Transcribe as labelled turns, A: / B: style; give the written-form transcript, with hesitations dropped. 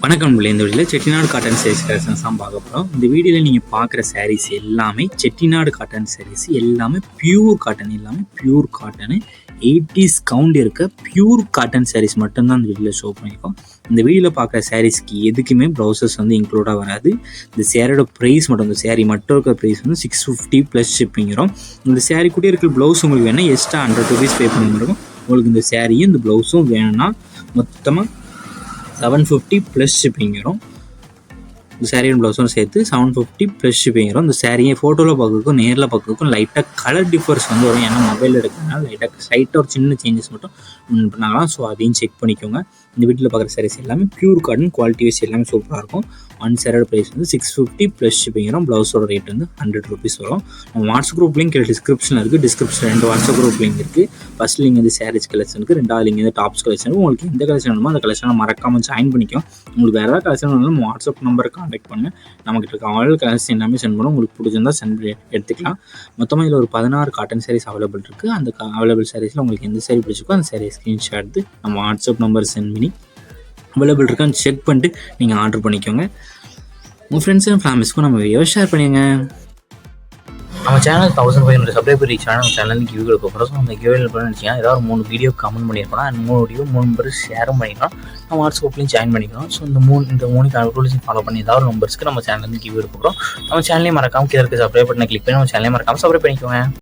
A: வணக்கம் நண்பர்களே. இந்த வீடியோவில் செட்டிநாடு காட்டன் சாரீஸ் கலெக்ஷன்ஸ் தான் பார்க்க போகிறோம். இந்த வீடியோவில் நீங்கள் பார்க்குற சாரீஸ் எல்லாமே செட்டிநாடு காட்டன் சாரீஸ், எல்லாமே பியூர் காட்டன், எல்லாமே பியூர் காட்டனு 80s கவுண்ட் இருக்க பியூர் காட்டன் சாரீஸ் மட்டும்தான் இந்த வீடியோவில் ஷோ பண்ணியிருக்கோம். இந்த வீடியோவில் பார்க்குற சாரீஸ்க்கு எதுக்குமே ப்ளவுசஸ் வந்து இன்க்ளூடாக வராது. இந்த சேரீயோட ப்ரைஸ் மட்டும், இந்த சேரீ மட்டும் இருக்கிற ப்ரைஸ் வந்து 650 ப்ளஸ் ஷிப்பிங் வரும். இந்த சேரீ கூட இருக்கிற ப்ளவுஸ் உங்களுக்கு வேணால் எக்ஸ்ட்ரா 100 rupees பே பண்ண இருக்கும். உங்களுக்கு இந்த சேரீயும் இந்த ப்ளவுஸும் வேணும்னா மொத்தமாக 750 ப்ளஸ் ஷிப்பிங் வரும். இந்த சேரீயும் ப்ளவுஸும் சேர்த்து 750 ப்ளஸ் ஷிப்பிங் வரும். இந்த சேரீயை ஃபோட்டோவில் பார்க்குறதுக்கும் நேரில் பார்க்குறதுக்கும் லைட்டாக கலர் டிஃபர்ஸ் வந்து வரும். ஏன்னா மொபைல் எடுக்கிறதுனால லைட்டாக ஒரு சின்ன சேஞ்சஸ் மட்டும் பண்ணாங்களாம். ஸோ அதையும் செக் பண்ணிக்கோங்க. இந்த வீட்டில் பார்க்குற சாரீஸ் எல்லாமே பியூர் காட்டன், குவாலிட்டி வைஸ் எல்லாமே சூப்பராக இருக்கும். ஒன் சேரோட ப்ரைஸ் வந்து 650 ப்ளஸ் ஷிப்பிங் வரும். ப்ளவுஸோட ரேட் வந்து 100 rupees வரும். நம்ம வாட்ஸ்அப் குரூப் லிங்க் டிஸ்கிரிப்ஷனில் இருக்குது. டிஸ்கிரிப்ஷன் 2 வாட்ஸ்அப் குரூப் லிங்க் இருக்குது. ஃபஸ்ட் லிங்க் வந்து சாரீஸ் கலெக்ஷனுக்கு, 2வது லிங்க் வந்து டாப்ஸ் கலெக்ஷனுக்கு. உங்களுக்கு எந்த கலெக்ஷன் வேணுமோ அந்த கலெக்ஷனை மறக்காமல் ஜாயின் பண்ணிக்கும். உங்களுக்கு வேறு ஏதாவது கலெக்ஷன் வேணாலும் நம்ம வாட்ஸ்அப் நம்பரை கான்டாக்ட் பண்ணுங்கள். நமக்கு இருக்க ஆல் கலெக்ஷன் எல்லாமே சென்ட் பண்ணுவோம். உங்களுக்கு பிடிச்சிருந்தால் சென்ட் எடுத்துக்கலாம். மொத்தமாக இதில் ஒரு 16 காட்டன் சாரீஸ் அவைலபிள் இருக்குது. அந்த அவைலபிள் சாரீஸில் உங்களுக்கு எந்த சாரீ பிடிச்சிக்கோ அந்த சாரீ ஸ்க்ரீன்ஷாட் எடுத்து நம்ம வாட்ஸ்அப் நம்பர் சென்ட் பண்ணி அவைலபிள் இருக்கான்னு செக் பண்ணிட்டு நீங்கள் ஆர்டர் பண்ணிக்கோங்க. உங்கள் ஃப்ரெண்ட்ஸ் அண்ட் ஃபேமிலிஸ்க்கும் நம்ம வீடியோ ஷேர் பண்ணிங்க. நம்ம சேனல் 1500 சப்ஸ்கிரைபர் ரீச் ஆனால் நம்ம சேனலுக்கு கிவ்வே கொடுக்க போகிறோம். ஸோ அந்த கிவ்வே பண்ணிச்சிங்கன்னா ஏதாவது 3 வீடியோ கமெண்ட் பண்ணியிருக்கோம். அந்த 3 வீடியோ 3 பேர் ஷேரும் பண்ணிக்கலாம். நம்ம வாட்ஸ்அப்லையும் ஜாயின் பண்ணிக்கிறோம். ஸோ இந்த 3 ரூல்ஸையும் ஃபாலோ பண்ணி ஏதாவது நம்பர்ஸ்க்கு நம்ம சேனலுக்கு கிவ்வே கொடுக்குறோம். நம்ம சேனலையும் மறக்காமல் கீழே இருக்க சப்ஸ்கிரைப் பட்டனை கிளிக் பண்ணி நம்ம சேனலையும் மறக்காமல் சப்ஸ்கிரைப் பண்ணிக்கோங்க.